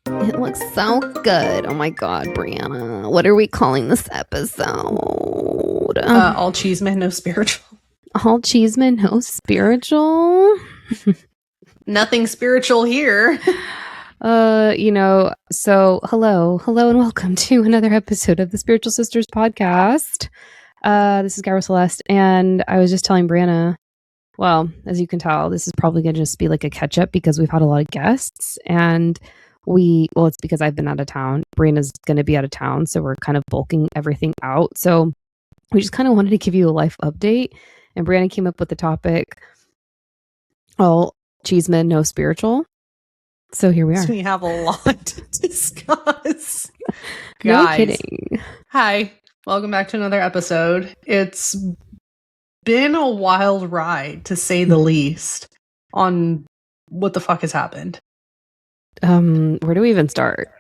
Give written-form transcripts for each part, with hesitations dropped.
It looks so good. Oh my God, Brianna. What are we calling this episode? All Chisme No Spiritual. All Chisme No Spiritual? Nothing spiritual here. So hello and welcome to another episode of the Spiritual Sisters podcast. This is Gyro Celeste, and I was just telling Brianna, well, as you can tell, this is probably going to just be like a catch up because we've had a lot of guests, and it's because I've been out of town. Brianna's going to be out of town, so we're kind of bulking everything out. So we just kind of wanted to give you a life update, and Brianna came up with the topic, all Chisme No Spiritual. So here we are. So we have a lot to discuss. No Guys, kidding. Hi, welcome back to another episode. It's been a wild ride, to say the least, on what the fuck has happened. Where do we even start?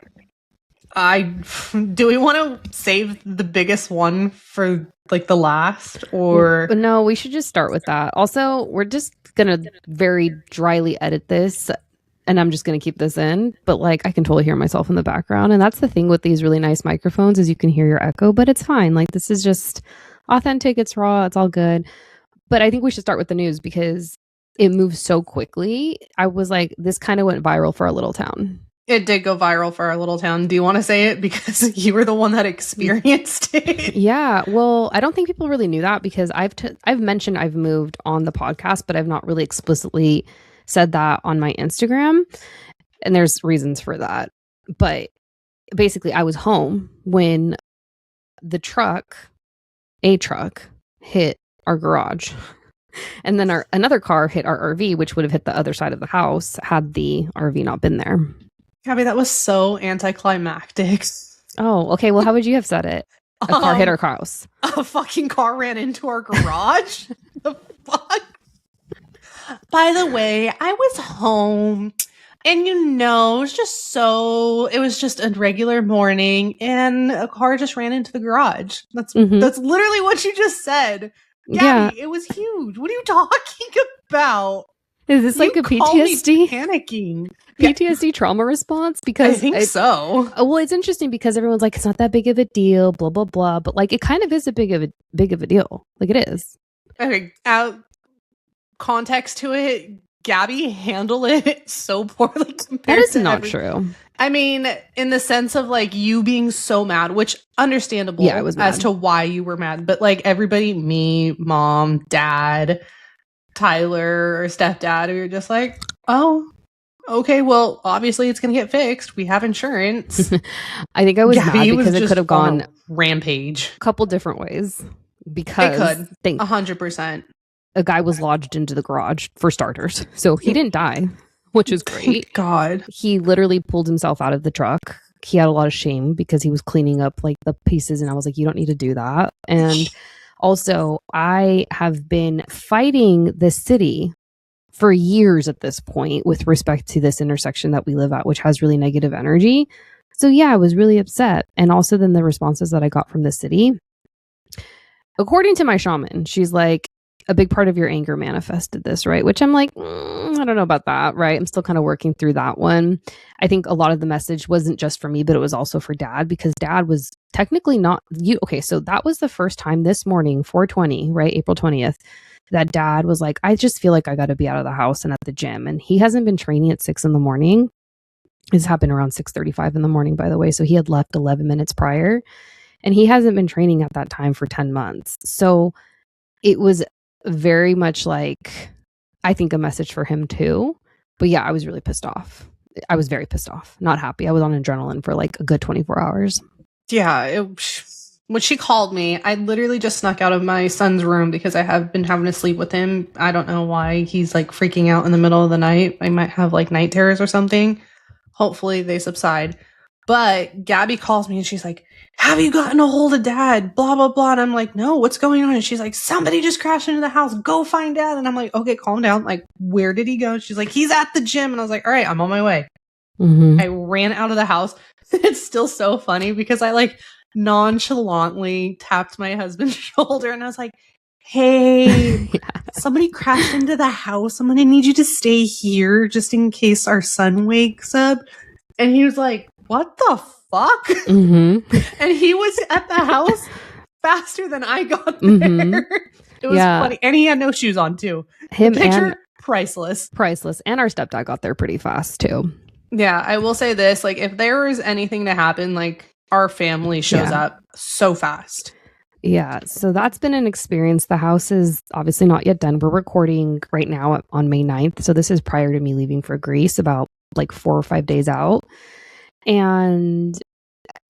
Do we want to save the biggest one for like the last, or No, we should just start with that. Also, we're just gonna very dryly edit this, and I'm just gonna keep this in, but like I can totally hear myself in the background, and that's the thing with these really nice microphones is you can hear your echo, but it's fine. Like, this is just authentic, it's raw, it's all good. But I think we should start with the news because it moves so quickly. I was like, this kind of went viral for our little town. it did go viral for our little town. Do you want to say it because you were the one that experienced it? Yeah, well, I don't think people really knew that because I've mentioned I've moved on the podcast, but I've not really explicitly said that on my Instagram, and there's reasons for that. But basically, I was home when a truck hit our garage, and then another car hit our RV, which would have hit the other side of the house had the RV not been there. Gabby, that was so anticlimactic. Oh, okay. Well, how would you have said it? A car hit our house. A fucking car ran into our garage? The fuck? By the way, I was home, and it was just a regular morning, and a car just ran into the garage. That's literally what you just said. Gabby, It was huge. What are you talking about? Is this like a PTSD? Panicking. PTSD trauma response? Because I think so. Well, it's interesting because everyone's like, it's not that big of a deal, blah, blah, blah. But like, it kind of is a big of a deal. Like, it is. Okay. Context to it, Gabby handled it so poorly compared to that is not true. I mean, in the sense of like you being so mad, which understandable I was mad. As to why you were mad. But like everybody, me, mom, dad, Tyler, or stepdad, we were just like, oh, okay, well, obviously it's going to get fixed. We have insurance. I think I was Gabby mad because it could have gone a rampage. a couple different ways. Because it could, 100%. A guy was lodged into the garage, for starters. So he didn't die, which is great. Thank God. He literally pulled himself out of the truck. He had a lot of shame because he was cleaning up like the pieces, and I was like, you don't need to do that. And also, I have been fighting the city for years at this point with respect to this intersection that we live at, which has really negative energy. So yeah, I was really upset. And also then the responses that I got from the city. According to my shaman, she's like, a big part of your anger manifested this, right? Which I'm like, I don't know about that, right? I'm still kind of working through that one. I think a lot of the message wasn't just for me, but it was also for dad, because dad was technically not you. Okay, so that was the first time this morning, 4/20, right? April 20th, that dad was like, I just feel like I got to be out of the house and at the gym. And he hasn't been training at 6 a.m. This happened around 6:35 in the morning, by the way. So he had left 11 minutes prior, and he hasn't been training at that time for 10 months. So it was very much like, I think, a message for him too. But yeah, I was really pissed off. I was very pissed off, not happy. I was on adrenaline for like a good 24 hours. Yeah, when she called me, I literally just snuck out of my son's room because I have been having to sleep with him. I don't know why he's like freaking out in the middle of the night. I might have like night terrors or something. Hopefully they subside. But Gabby calls me and she's like, have you gotten a hold of dad? Blah, blah, blah. And I'm like, no, what's going on? And she's like, somebody just crashed into the house. Go find dad. And I'm like, okay, calm down. Like, where did he go? She's like, he's at the gym. And I was like, all right, I'm on my way. I ran out of the house. It's still so funny because I like nonchalantly tapped my husband's shoulder and I was like, hey, Yeah. somebody crashed into the house. I'm going to need you to stay here just in case our son wakes up. And he was like, what the fuck? Mm-hmm. And he was at the house faster than I got there. Mm-hmm. It was Yeah. funny. And he had no shoes on, too. Him The picture, and priceless. And our stepdad got there pretty fast too. Yeah, I will say this. Like, if there is anything to happen, like, our family shows up so fast. Yeah, so that's been an experience. The house is obviously not yet done. We're recording right now on May 9th. So this is prior to me leaving for Greece, about like 4 or 5 days out. And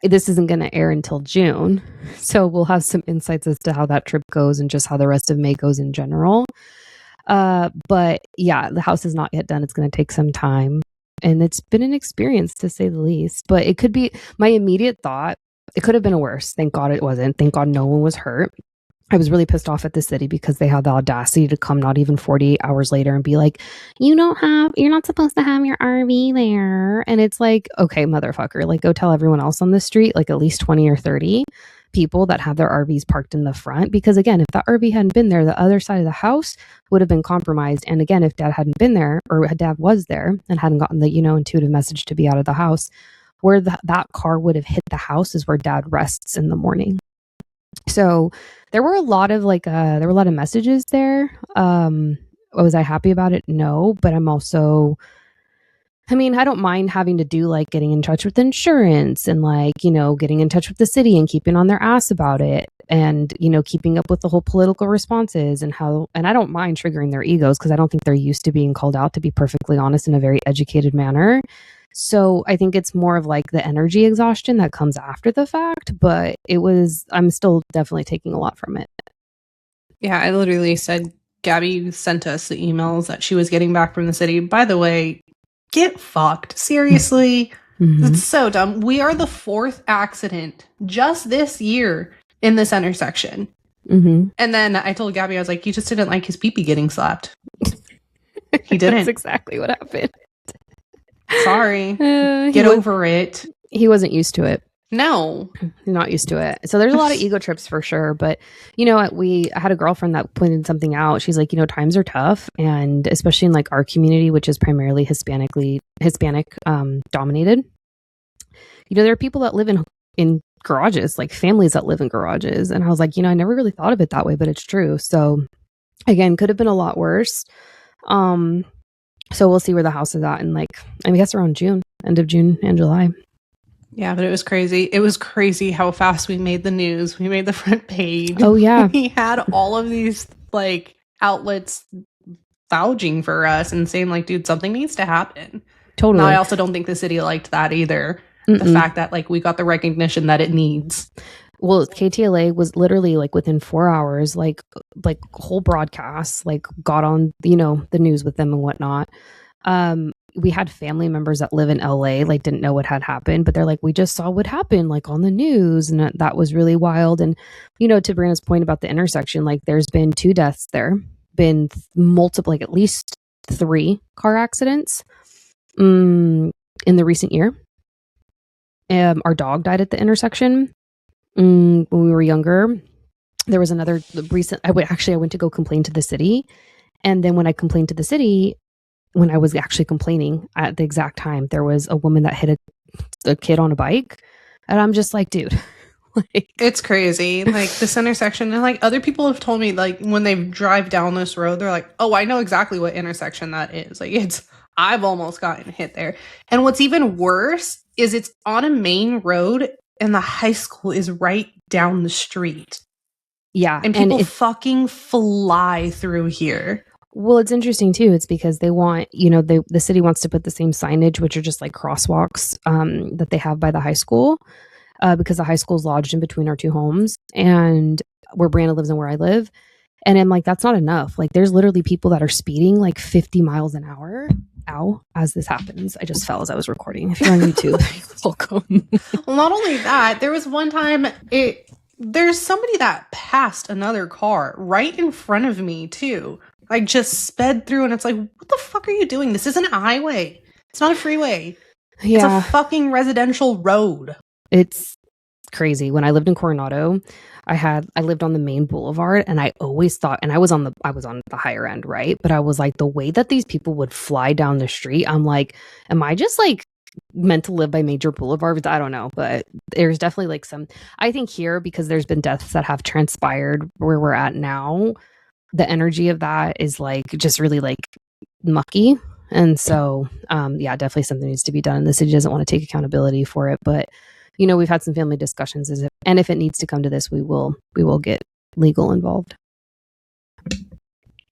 this isn't going to air until June. So we'll have some insights as to how that trip goes and just how the rest of May goes in general. But yeah, the house is not yet done. It's going to take some time. And it's been an experience, to say the least. But it could be, my immediate thought, it could have been worse. Thank God it wasn't. Thank God no one was hurt. I was really pissed off at the city because they had the audacity to come not even 48 hours later and be like, you're not supposed to have your RV there. And it's like, okay, motherfucker, like, go tell everyone else on the street, like at least 20 or 30 people that have their RVs parked in the front. Because again, if that RV hadn't been there, the other side of the house would have been compromised. And again, if dad hadn't been there, or dad was there and hadn't gotten the, intuitive message to be out of the house, where that car would have hit the house is where dad rests in the morning. So there were a lot of messages there. Was I happy about it? No, but I'm also, I don't mind having to do like getting in touch with insurance and getting in touch with the city and keeping on their ass about it and, keeping up with the whole political responses and I don't mind triggering their egos because I don't think they're used to being called out, to be perfectly honest, in a very educated manner. So I think it's more of like the energy exhaustion that comes after the fact, but I'm still definitely taking a lot from it. Yeah, I literally said, Gabby sent us the emails that she was getting back from the city. By the way, get fucked. Seriously. Mm-hmm. It's so dumb. We are the 4th accident just this year in this intersection. Mm-hmm. And then I told Gabby, I was like, you just didn't like his pee-pee getting slapped. He didn't. That's exactly what happened. Sorry. Get over it. He wasn't used to it. No. Not used to it. So there's a lot of ego trips for sure. But, I had a girlfriend that pointed something out. She's like, times are tough. And especially in like our community, which is primarily Hispanic dominated. There are people that live in garages, like families that live in garages. And I was like, I never really thought of it that way, but it's true. So again, could have been a lot worse. So we'll see where the house is at in I guess around June, end of June and July. Yeah, but it was crazy. It was crazy how fast we made the news. We made the front page. Oh, yeah. We had all of these outlets vouching for us and saying dude, something needs to happen. Totally. Now, I also don't think the city liked that either. Mm-mm. The fact that we got the recognition that it needs. Well, KTLA was literally within 4 hours, whole broadcasts, got on, the news with them and whatnot. We had family members that live in LA, didn't know what had happened, but they're like, we just saw what happened, on the news. And that was really wild. And, to Brianna's point about the intersection, there's been 2 deaths there, been multiple, at least 3 car accidents in the recent year. Our dog died at the intersection. When we were younger. There was another recent, I went to go complain to the city. And then when I complained to the city, when I was actually complaining at the exact time, there was a woman that hit a kid on a bike. And I'm just like, dude, it's crazy. This intersection, and other people have told me, when they drive down this road, they're like, oh, I know exactly what intersection that is. I've almost gotten hit there. And what's even worse is it's on a main road and the high school is right down the street. Yeah. And people fucking fly through here. Well, it's interesting too. It's because they want, the city wants to put the same signage, which are just crosswalks that they have by the high school, because the high school is lodged in between our 2 homes and where Brianna lives and where I live. And I'm like, that's not enough. There's literally people that are speeding 50 miles an hour. Ow, as this happens. I just fell as I was recording. If you're on YouTube, welcome. Well, not only that, there was one time there's somebody that passed another car right in front of me too. Just sped through, and it's like, what the fuck are you doing? This isn't a highway. It's not a freeway. Yeah. It's a fucking residential road. It's crazy. When I lived in Coronado, I lived on the main boulevard, and I always thought, and I was on the higher end, right? But I was like, the way that these people would fly down the street, I'm like, am I just like meant to live by major boulevards? I don't know, but there's definitely like some, I think here, because there's been deaths that have transpired where we're at now, the energy of that is like just really like mucky. And so, yeah, definitely something needs to be done. The city doesn't want to take accountability for it, but you know, we've had some family discussions, and if it needs to come to this, we will get legal involved.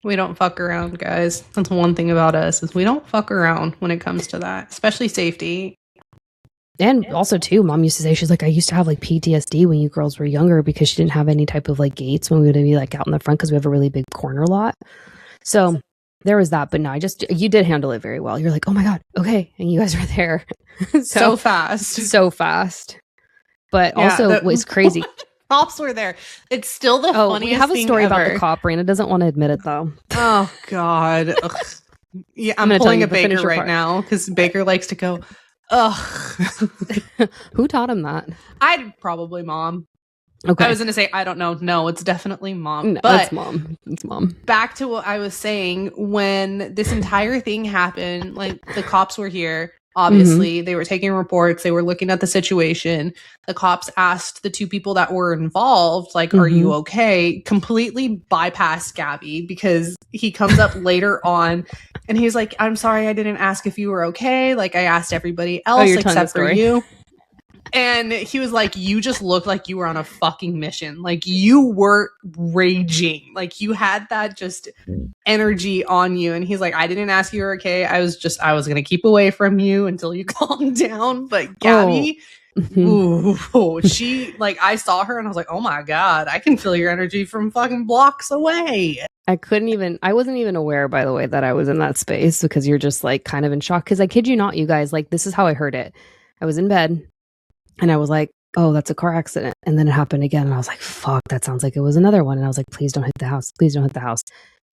We don't fuck around, guys. That's one thing about us, is we don't fuck around when it comes to that, especially safety. And also too, mom used to say, she's like, I used to have like PTSD when you girls were younger because she didn't have any type of like gates when we would be like out in the front because we have a really big corner lot. So there was that, but no, you did handle it very well. You're like, oh my God, okay. And you guys were there. So fast. But also what's crazy. Cops were there. It's still the funniest thing we have a story ever. about the cop. Raina doesn't want to admit it though. Oh God. Yeah, I'm pulling a Baker right now because Baker likes to go, ugh. Who taught him that? I'd probably mom. Okay. I was going to say, I don't know. No, it's definitely mom. No, but it's mom. It's mom. Back to what I was saying, when this entire thing happened, like the cops were here. Obviously, they were taking reports. They were looking at the situation. The cops asked the two people that were involved, like, are you okay? Completely bypassed Gabby because he comes up later on and he's like, I'm sorry, I didn't ask if you were okay. Like, I asked everybody else except for you. And he was like, you just looked like you were on a fucking mission. Like, you were raging. Like, you had that just energy on you. And he's like, I didn't ask you were okay. I was going to keep away from you until you calmed down. But Gabby, ooh, she, like, I saw her and I was like, oh my God, I can feel your energy from fucking blocks away. I wasn't even aware, by the way, that I was in that space because you're just like kind of in shock. Because I kid you not, you guys, like, this is how I heard it. I was in bed. And I was like, oh, that's a car accident. And then it happened again. And I was like, fuck, that sounds like it was another one. And I was like, please don't hit the house. Please don't hit the house.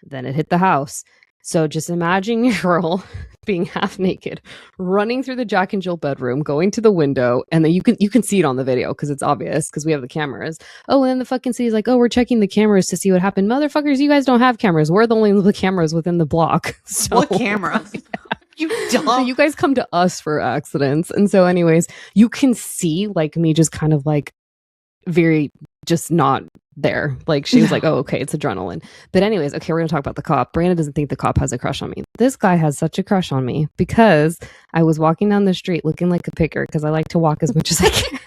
Then it hit the house. So just imagine your girl being half naked, running through the Jack and Jill bedroom, going to the window. And then you can see it on the video because it's obvious because we have the cameras. Oh, and then the fucking city's like, oh, we're checking the cameras to see what happened. Motherfuckers, you guys don't have cameras. We're the only cameras within the block. So, what camera? You dumb. You guys come to us for accidents. And so anyways, you can see like me just kind of like very just not there. Like she was like, oh, okay, it's adrenaline. But anyways, okay, we're gonna talk about the cop. Brandon doesn't think the cop has a crush on me. This guy has such a crush on me because I was walking down the street looking like a picker because I like to walk as much as I can.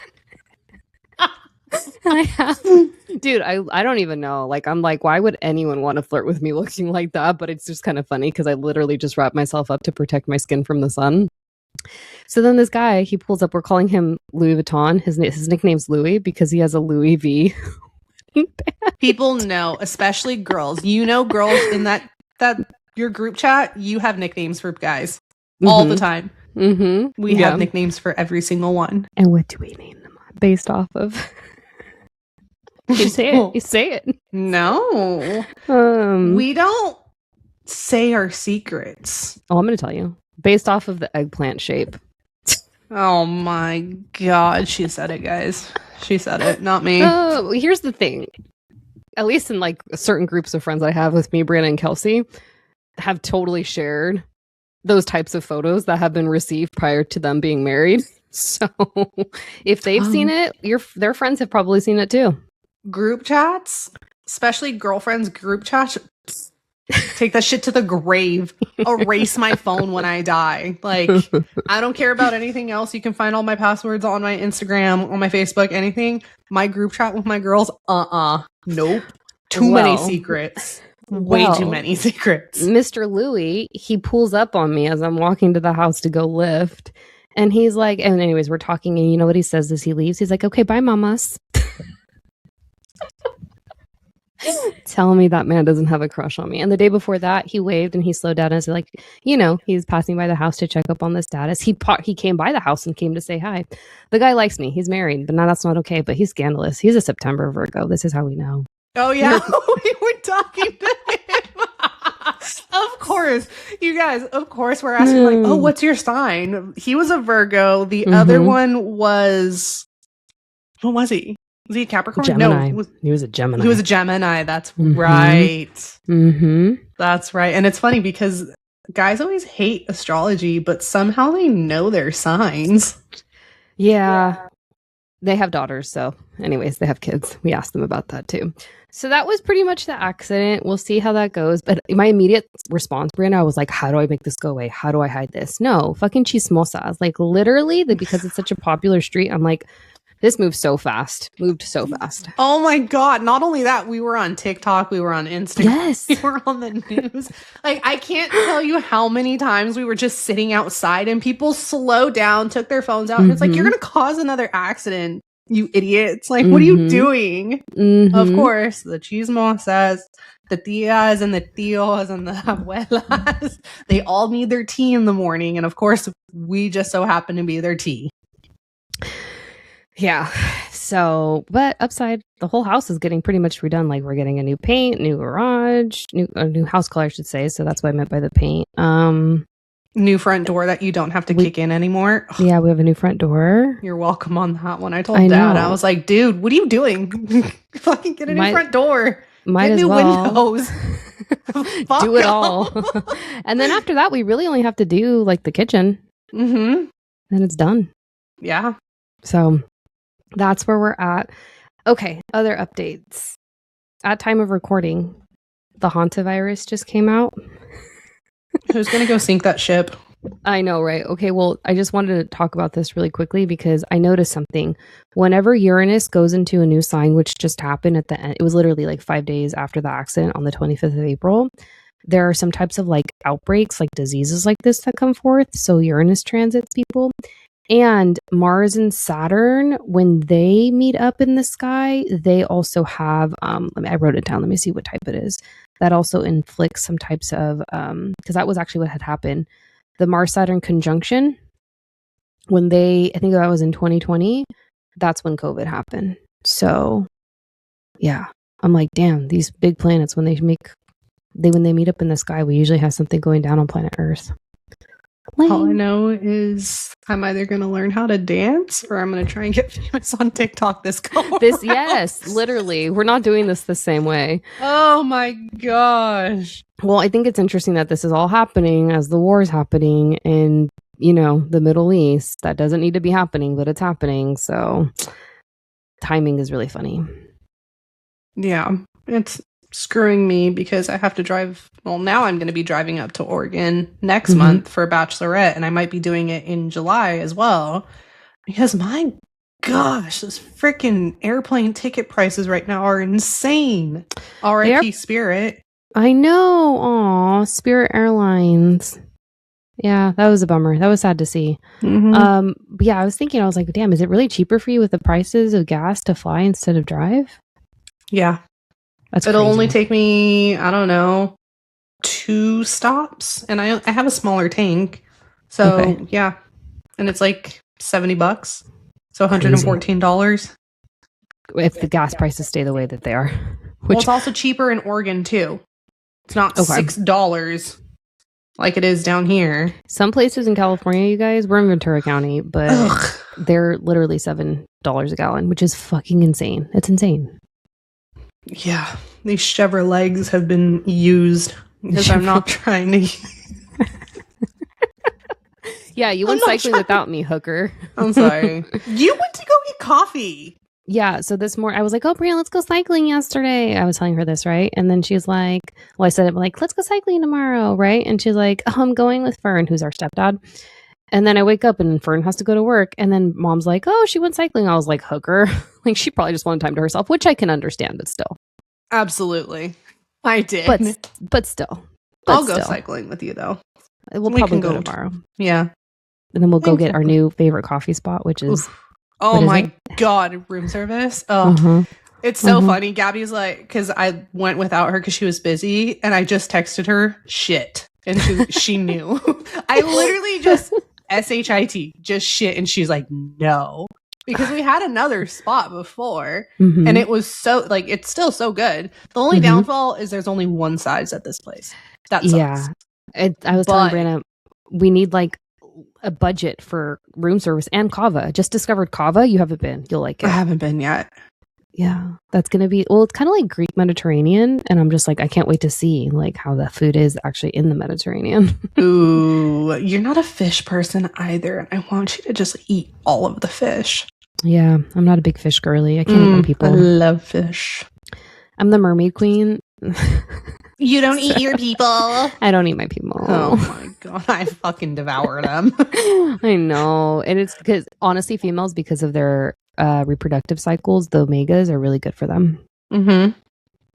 Dude, I don't even know. Like, I'm like, why would anyone want to flirt with me looking like that? But it's just kind of funny because I literally just wrap myself up to protect my skin from the sun. So then this guy, he pulls up. We're calling him Louis Vuitton. His nickname's Louis because he has a Louis V. People know, especially girls. You know, girls in that your group chat, you have nicknames for guys all the time. We have nicknames for every single one. And what do we name them on? Based off of... You say it. You say it. No. We don't say our secrets. Oh, I'm going to tell you. Based off of the eggplant shape. Oh my God. She said it, guys. She said it, not me. Here's the thing. At least in like certain groups of friends I have with me, Brianna and Kelsey, have totally shared those types of photos that have been received prior to them being married. So if they've seen it, their friends have probably seen it too. Group chats, especially girlfriends group chats, take that shit to the grave. Erase my phone when I die. Like, I don't care about anything else. You can find all my passwords on my Instagram, on my Facebook, anything. My group chat with my girls, nope. Too many secrets. Way too many secrets. Mr. Louis, he pulls up on me as I'm walking to the house to go lift. And he's like, and anyways, we're talking, and you know what he says as he leaves? He's like, okay, bye, mamas. Tell me that man doesn't have a crush on me. And the day before that, he waved and he slowed down and was like, you know, he's passing by the house to check up on the status. He came by the house and came to say hi. The guy likes me. He's married, but now that's not okay. But he's scandalous. He's a September Virgo. This is how we know. Oh, yeah. We were talking to him. Of course. You guys, of course, we're asking like, oh, what's your sign? He was a Virgo. The other one was... What was he? Was he a Capricorn? Gemini. No, He was a Gemini. he was a Gemini. That's right. That's right. And it's funny because guys always hate astrology, but somehow they know their signs. Yeah. They have daughters, so anyways, they have kids. We asked them about that too. So that was pretty much the accident. We'll see how that goes. But my immediate response, Brianna, was like, how do I make this go away? How do I hide this? No, fucking chismosas. Like literally, because it's such a popular street, I'm like, this moved so fast. Oh my God. Not only that, we were on TikTok, we were on Instagram, Yes. we were on the news. Like, I can't tell you how many times we were just sitting outside and people slowed down, took their phones out, and it's like, you're going to cause another accident, you idiots. Like, what are you doing? Of course, the chismosas, the tias and the tios and the abuelas, they all need their tea in the morning. And of course, we just so happen to be their tea. Yeah. So, but upside, the whole house is getting pretty much redone. Like we're getting a new paint, new garage, a new house color, I should say. So that's what I meant by the paint. New front door that you don't have to kick in anymore. Yeah, we have a new front door. You're welcome on that one. I told Dad, I was like, dude, what are you doing? Fucking get a new front door. Get new windows. Do it all. And then after that, we really only have to do like the kitchen. And it's done. Yeah. So that's where we're at. Okay, other updates. At time of recording, the hantavirus just came out. Who's going to go sink that ship? I know, right? Okay, well, I just wanted to talk about this really quickly because I noticed something. Whenever Uranus goes into a new sign, which just happened at the end, it was literally like 5 days after the accident on the 25th of April, there are some types of like outbreaks, like diseases like this that come forth. So Uranus transits people. And Mars and Saturn, when they meet up in the sky, they also have, I wrote it down. Let me see what type it is. That also inflicts some types of, because that was actually what had happened. The Mars-Saturn conjunction, I think that was in 2020, that's when COVID happened. So, yeah, I'm like, damn, these big planets, when they meet up in the sky, we usually have something going down on planet Earth. All I know is I'm either going to learn how to dance or I'm going to try and get famous on TikTok this go. Yes, literally. We're not doing this the same way. Oh my gosh. Well, I think it's interesting that this is all happening as the war is happening in, the Middle East. That doesn't need to be happening, but it's happening. So timing is really funny. Yeah, it's screwing me because I have to drive. Well, now I'm going to be driving up to Oregon next month for a bachelorette, and I might be doing it in July as well because my gosh, those freaking airplane ticket prices right now are insane. R.I.P. Spirit. I know. Aw, Spirit Airlines. Yeah, that was a bummer. That was sad to see. But yeah, I was like, damn, is it really cheaper for you with the prices of gas to fly instead of drive? Yeah. It'll only take me, I don't know, 2 stops, and I have a smaller tank, so yeah, and it's like $70, so $114. If the gas prices stay the way that they are, well, it's also cheaper in Oregon too. It's not $6 like it is down here. Some places in California, you guys, we're in Ventura County, but they're literally $7 a gallon, which is fucking insane. It's insane. Yeah, these Chevrolets have been used because I'm not trying to. Yeah, you went cycling without me, hooker. I'm sorry. You went to go get coffee. Yeah, so this morning I was like, oh, Brianna, let's go cycling yesterday. I was telling her this, right? And then she's like, well, I said it like, let's go cycling tomorrow, right? And she's like, oh, I'm going with Fern, who's our stepdad. And then I wake up and Fern has to go to work. And then mom's like, oh, she went cycling. I was like, hooker. Like, she probably just wanted time to herself, which I can understand, but still. Absolutely. I did. But still. I'll go cycling with you, though. We'll probably go tomorrow. Yeah. And then we'll go get our new favorite coffee spot, which is... Oh my God, room service. Oh, it's so funny. Gabby's like, because I went without her because she was busy, and I just texted her shit, and she knew. I literally just SHIT, just shit, and she's like, no, because we had another spot before, and it was so like it's still so good. The only downfall is there's only one size at this place. That sucks. Yeah, I was telling Brianna we need like a budget for room service and kava. Just discovered kava. You haven't been. You'll like it. I haven't been yet. Yeah, that's gonna be, well, it's kind of like Greek Mediterranean, and I'm just like, I can't wait to see like how the food is actually in the Mediterranean. Ooh, you're not a fish person either, and I want you to just eat all of the fish. Yeah, I'm not a big fish girly. I can't eat my people. I love fish. I'm the mermaid queen. You don't eat your people. I don't eat my people. Oh my god, I fucking devour them. I know, and it's because honestly, females, because of their reproductive cycles, the omegas are really good for them. Mm-hmm.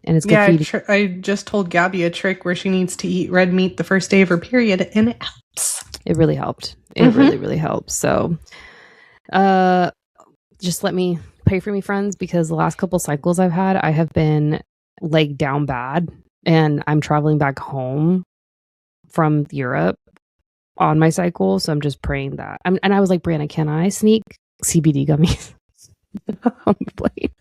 And it's good for you. I just told Gabby a trick where she needs to eat red meat the first day of her period, and it helps. It really helped. It really, really helps. So, just let me pray for me, friends, because the last couple cycles I've had, I have been like down bad, and I'm traveling back home from Europe on my cycle. So I'm just praying that. And I was like, Brianna, can I sneak CBD gummies on the plane?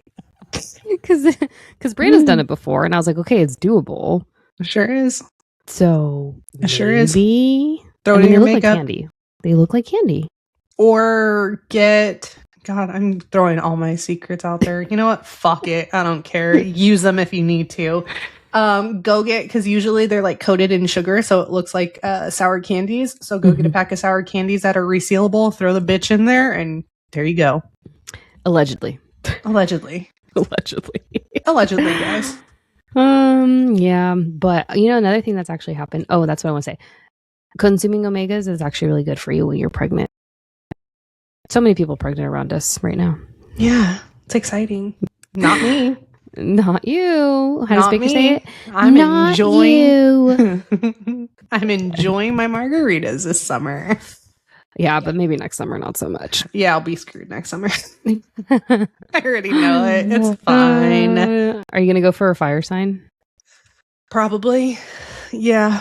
Because Brianna's done it before, and I was like, okay, it's doable. It sure is. So it sure is. Throw it in your makeup. Like candy. They look like candy. Or get... God, I'm throwing all my secrets out there. You know what? Fuck it. I don't care. Use them if you need to. Go get, because usually they're like coated in sugar, so it looks like sour candies. So go get a pack of sour candies that are resealable. Throw the bitch in there, and there you go. Allegedly, guys. Yeah, but you know, another thing that's actually happened. Oh, that's what I want to say. Consuming omegas is actually really good for you when you're pregnant. So many people pregnant around us right now. Yeah, it's exciting. Not me. Not you. How does Baker say it? I'm not enjoying you. I'm enjoying my margaritas this summer. Yeah, but maybe next summer, not so much. Yeah, I'll be screwed next summer. I already know it. It's fine. Are you going to go for a fire sign? Probably. Yeah.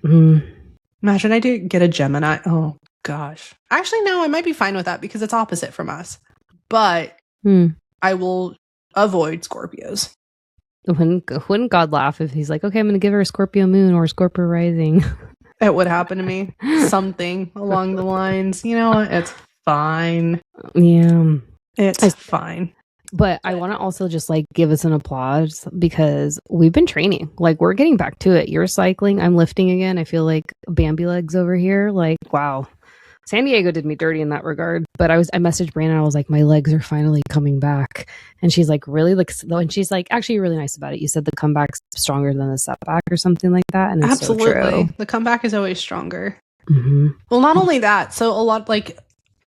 Imagine I did get a Gemini. Oh, gosh. Actually, no, I might be fine with that because it's opposite from us. But I will avoid Scorpios. Wouldn't God laugh if he's like, okay, I'm going to give her a Scorpio moon or a Scorpio rising? It would happen to me. Something along the lines. You know what? It's fine. Yeah. It's fine. But I want to also just like give us an applause because we've been training. Like we're getting back to it. You're cycling. I'm lifting again. I feel like Bambi legs over here. Like, wow. San Diego did me dirty in that regard. But I messaged Brandon. I was like, my legs are finally coming back. And she's like, really? And she's like, actually really nice about it. You said the comeback's stronger than the setback or something like that. And it's absolutely. So true. The comeback is always stronger. Well, not only that. So a lot, like,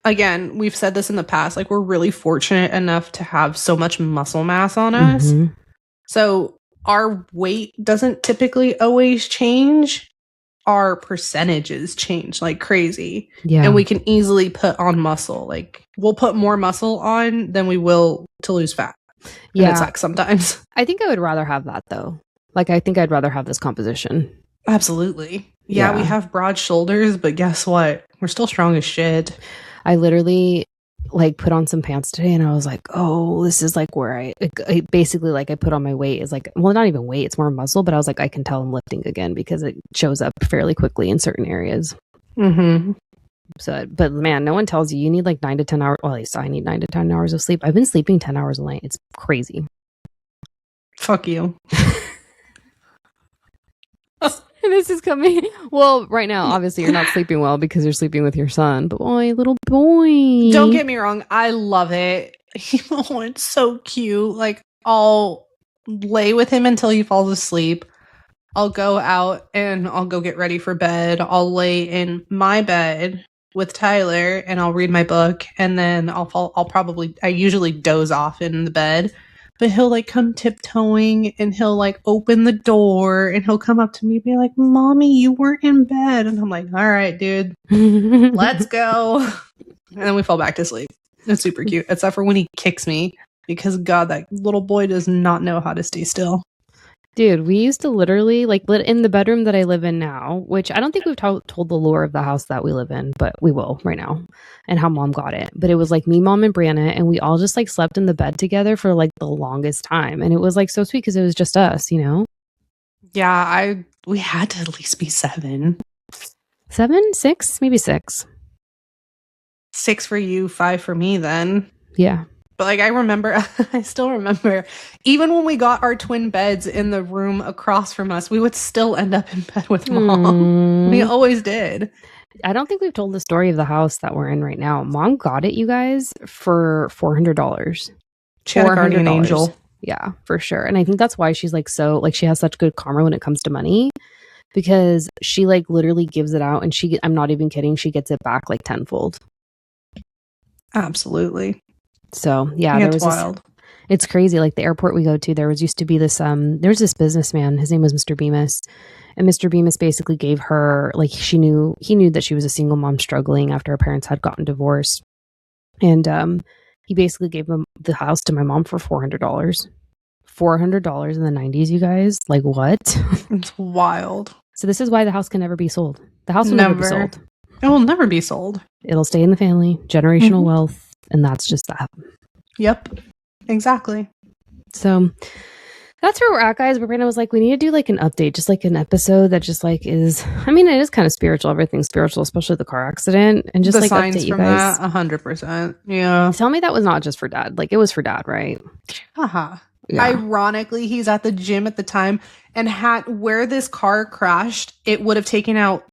again, we've said this in the past, like we're really fortunate enough to have so much muscle mass on us. So our weight doesn't typically always change. Our percentages change like crazy. Yeah. And we can easily put on muscle. Like we'll put more muscle on than we will to lose fat. Yeah. And it's like sometimes. I think I would rather have that though. Like I think I'd rather have this composition. Absolutely. Yeah, we have broad shoulders, but guess what? We're still strong as shit. I literally like put on some pants today and I was like, oh, this is like where I basically like I put on my weight is like, well, not even weight, it's more muscle, but I was like, I can tell I'm lifting again because it shows up fairly quickly in certain areas. So, but man, no one tells you need like 9 to 10 hours. Well, at least I need 9 to 10 hours of sleep. I've been sleeping 10 hours a night. It's crazy. Fuck you. This is coming. Well, right now, obviously, you're not sleeping well because you're sleeping with your son. But boy, little boy. Don't get me wrong. I love it. Oh, it's so cute. Like, I'll lay with him until he falls asleep. I'll go out and I'll go get ready for bed. I'll lay in my bed with Tyler and I'll read my book. And then I usually doze off in the bed. But he'll like come tiptoeing and he'll like open the door and he'll come up to me and be like, Mommy, you weren't in bed. And I'm like, all right, dude, let's go. And then we fall back to sleep. It's super cute. Except for when he kicks me because God, that little boy does not know how to stay still. Dude, we used to literally like in the bedroom that I live in now, which I don't think we've told the lore of the house that we live in, but we will right now and how Mom got it. But it was like me, Mom, and Brianna, and we all just like slept in the bed together for like the longest time. And it was like so sweet because it was just us, you know? Yeah, we had to at least be 7. 7, 6, maybe 6. 6 for you, 5 for me then. Yeah. But like I still remember, even when we got our twin beds in the room across from us, we would still end up in bed with Mom. We always did. I don't think we've told the story of the house that we're in right now. Mom got it, you guys, for $400. She had a guardian angel. Yeah, for sure. And I think that's why she's like so, like she has such good karma when it comes to money, because she like literally gives it out and I'm not even kidding, she gets it back like tenfold. Absolutely. So yeah, it's wild. It's crazy. Like the airport we go to, there used to be this there's this businessman, his name was Mr. Bemis. And Mr. Bemis basically gave her, like he knew that she was a single mom struggling after her parents had gotten divorced. And he basically gave the house to my mom for $400. $400 in the 90s, you guys. Like what? It's wild. So this is why the house can never be sold. The house will never be sold. It will never be sold. It'll stay in the family, generational wealth. And that's just that. Yep. Exactly. So that's where we're at, guys. But Brandon was like, we need to do like an update, just like an episode that just like is, I mean, it is kind of spiritual. Everything's spiritual, especially the car accident. And just the like signs update you from guys. That, 100%. Yeah. Tell me that was not just for Dad. Like it was for Dad, right? Uh-huh. Yeah. Ironically, he's at the gym at the time, and where this car crashed, it would have taken out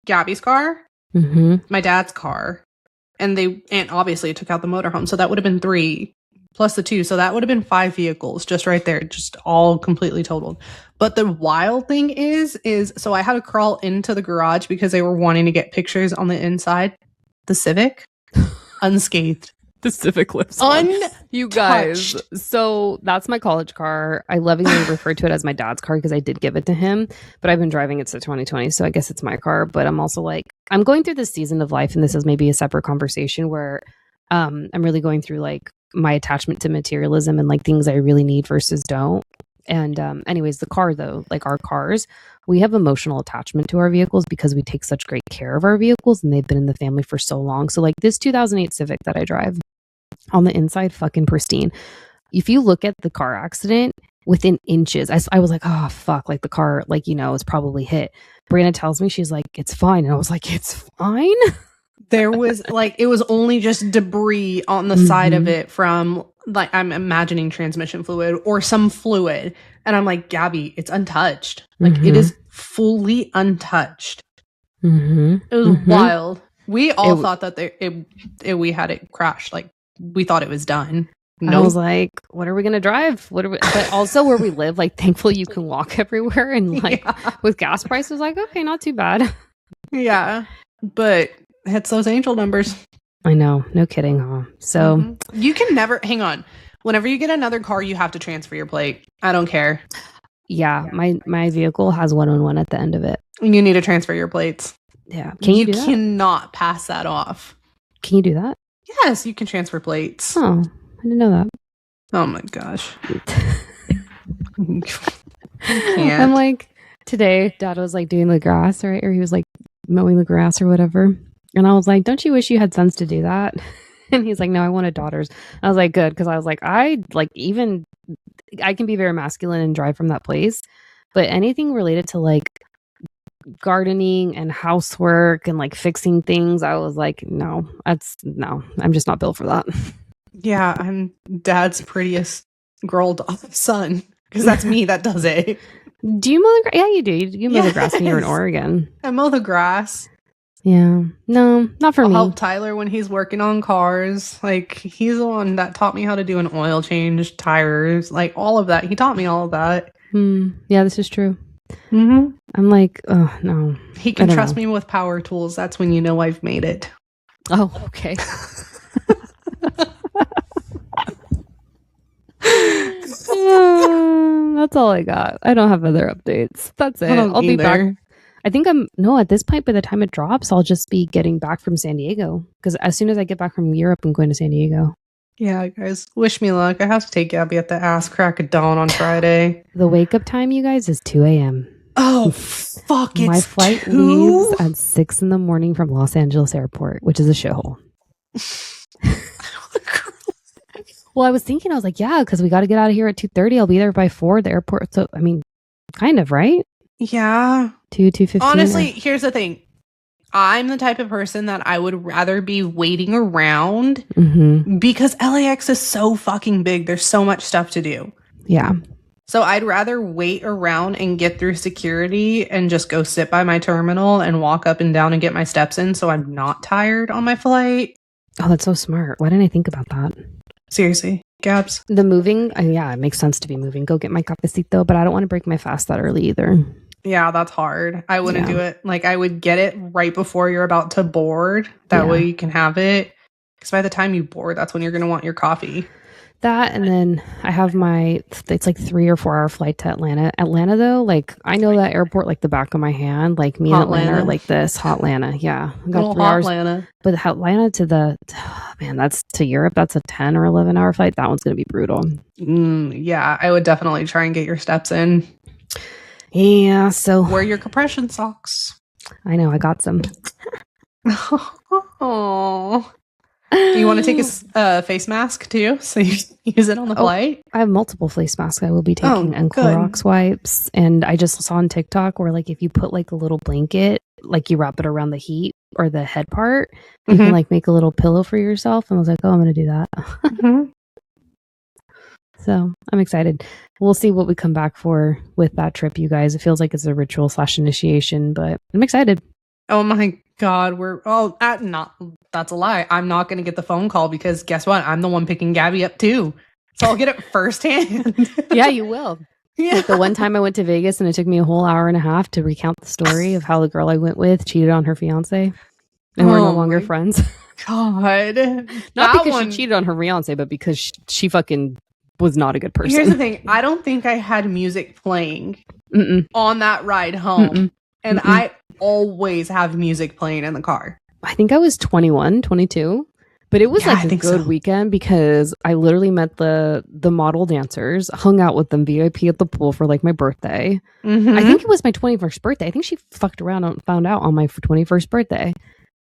Gabby's car, my dad's car. And obviously it took out the motorhome. So that would have been 3 plus the 2. So that would have been 5 vehicles just right there, just all completely totaled. But the wild thing is so I had to crawl into the garage because they were wanting to get pictures on the inside. The Civic, unscathed. The Civic lives on. You guys, so that's my college car. I lovingly refer to it as my dad's car because I did give it to him, but I've been driving it since 2020, so I guess it's my car. But I'm also like, I'm going through this season of life, and this is maybe a separate conversation where I'm really going through like my attachment to materialism and like things I really need versus don't. And anyways, the car though, like our cars, we have emotional attachment to our vehicles because we take such great care of our vehicles and they've been in the family for so long. So like this 2008 Civic that I drive, on the inside, fucking pristine. If you look at the car accident within inches, I was like, oh fuck, like the car, like, you know, it's probably hit. Brianna tells me, she's like, it's fine. And I was like, it's fine? There was like, it was only just debris on the side of it from like, I'm imagining transmission fluid or some fluid. And I'm like, Gabby, it's untouched. Like it is fully untouched. It was wild. We all thought that we had it crashed. Like, we thought it was done. I was like, what are we going to drive? But also where we live, like, thankfully you can walk everywhere. And like with gas prices, like, okay, not too bad. Yeah. But it's those angel numbers. I know. No kidding, huh? So you can never, hang on. Whenever you get another car, you have to transfer your plate. I don't care. Yeah. My vehicle has 111 at the end of it. You need to transfer your plates. Yeah. Can you do that? Cannot pass that off. Can you do that? Yes, you can transfer plates. Oh, I didn't know that. Oh my gosh. I'm like, today, Dad was like doing the grass, right? Or he was like mowing the grass or whatever. And I was like, don't you wish you had sons to do that? And he's like, no, I wanted daughters. I was like, good. Because I was like, I can be very masculine and drive from that place. But anything related to like gardening and housework and like fixing things, I was like, no, I'm just not built for that. Yeah, I'm Dad's prettiest girl son, because that's me that does it. Do you mow the grass? Yeah, you do. You mow the grass when you're in Oregon. I mow the grass. Yeah. No, not for me. I'll help Tyler when he's working on cars. Like, he's the one that taught me how to do an oil change, tires, like all of that. He taught me all of that. Yeah, this is true. I'm like, oh no. He can trust me with power tools. That's when you know I've made it. Oh, okay. That's all I got. I don't have other updates. That's it. I'll be back. I think at this point, by the time it drops, I'll just be getting back from San Diego. Because as soon as I get back from Europe, I'm going to San Diego. Yeah, guys, wish me luck. I have to take Gabby at the ass crack of dawn on Friday. The wake up time, you guys, is 2 a.m. Oh, fuck. My flight leaves at 6 in the morning from Los Angeles Airport, which is a shithole. Well, I was like, yeah, because we got to get out of here at 2:30. I'll be there by 4 at the airport. So, I mean, kind of, right? Yeah. 2:15. Honestly, here's the thing. I'm the type of person that I would rather be waiting around because LAX is so fucking big. There's so much stuff to do. Yeah. So I'd rather wait around and get through security and just go sit by my terminal and walk up and down and get my steps in so I'm not tired on my flight. Oh, that's so smart. Why didn't I think about that? Seriously, Gabs. The moving, yeah, it makes sense to be moving. Go get my cafecito, but I don't want to break my fast that early either. Yeah, that's hard. I wouldn't do it. Like, I would get it right before you're about to board. That way you can have it. Because by the time you board, that's when you're going to want your coffee. That, and then I have it's like 3 or 4 hour flight to Atlanta. Atlanta, though, like, I know that airport like the back of my hand. Like, me and Atlanta are like this. Hot Atlanta, yeah. I got 3 hours. Atlanta. But Atlanta to that's to Europe. That's a 10 or 11 hour flight. That one's going to be brutal. Yeah, I would definitely try and get your steps in. Yeah, so. Wear your compression socks. I know, I got some. Oh. Do you want to take a face mask too, so you use it on the flight? I have multiple face masks I will be taking, and Clorox wipes. And I just saw on TikTok where, like, if you put like a little blanket, like you wrap it around the heat or the head part, you can like make a little pillow for yourself. And I was like, oh, I'm going to do that. So I'm excited. We'll see what we come back for with that trip, you guys. It feels like it's a ritual / initiation, but I'm excited. Oh my God, that's a lie. I'm not going to get the phone call because guess what? I'm the one picking Gabby up too. So I'll get it firsthand. Yeah, you will. Yeah. Like the one time I went to Vegas and it took me a whole hour and a half to recount the story of how the girl I went with cheated on her fiance. And we're no longer friends. God. Not because she cheated on her fiance, but because she fucking was not a good person. Here's the thing. I don't think I had music playing on that ride home. And I always have music playing in the car. I think I was 21, 22. But it was like a good weekend because I literally met the model dancers, hung out with them VIP at the pool for like my birthday. I think it was my 21st birthday. I think she fucked around and found out on my 21st birthday.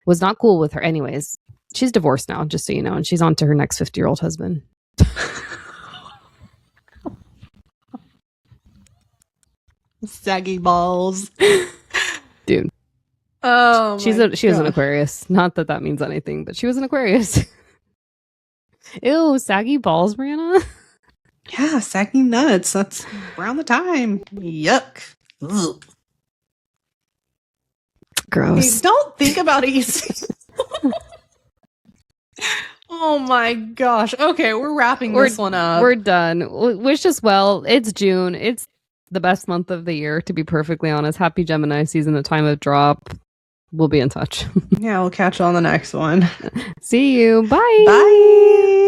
Was not cool with her. Anyways, she's divorced now, just so you know. And she's on to her next 50-year-old husband. Saggy balls. Dude. Oh, she was an Aquarius. Not that means anything, but she was an Aquarius. Ew, saggy balls, Brianna. Yeah, saggy nuts. That's around the time. Yuck. Ugh. Gross. Hey, don't think about it. Oh my gosh. Okay, we're wrapping this one up. We're done. Wish us well. It's June. It's the best month of the year, to be perfectly honest. Happy Gemini season, the time of drop. We'll be in touch. Yeah, we'll catch you on the next one. See you. Bye. Bye.